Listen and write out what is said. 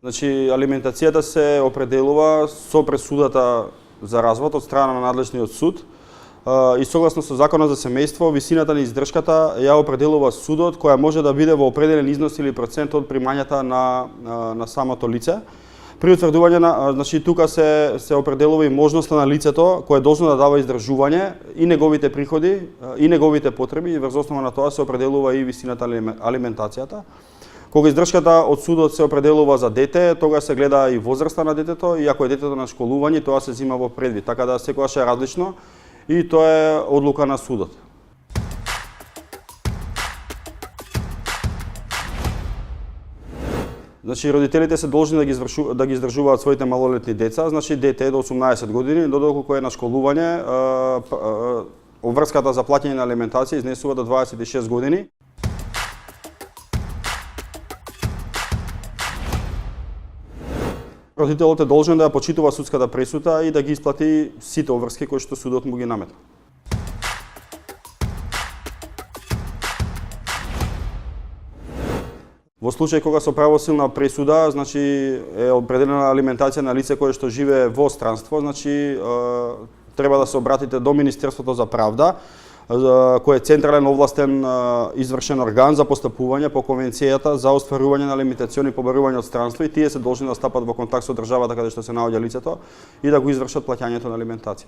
Значи, алиментацијата се определува со пресудата за развод од страна на надлежниот суд и согласно со Законот за семејство, висината на издршката ја определува судот, која може да биде во определен износ или процент од примањата на самото лице. При утврдување на, значи тука се определува и можноста на лицето кое е должно да дава издржување и неговите приходи и неговите потреби и врз основа на тоа се определува и висината на алиментацијата. Кога издршката од судот се определува за дете, тога се гледа и возраста на детето и ако е детето на школување, тоа се зима во предвид, така да секогаш е различно и тоа е одлука на судот. Значи, родителите се должни да ги издржуваат своите малолетни деца, значи дете до 18 години, додолку е на школување, обврската за плаќање на алиментација изнесува до 26 години. Родителот е должен да ја почитува судската пресуда и да ги исплати сите обврски кои што судот му ги наметна. Во случај кога со правосилна пресуда, значи е определена алиментација на лице кое што живее во странство, значи треба да се обратите до Министерството за правда, кој е централен овластен извршен орган за постапување по конвенцијата за остварување на алиментациони побарување од странство и тие се должни да стапат во контакт со државата каде што се наоѓа лицето и да го извршат плаќањето на алиментација.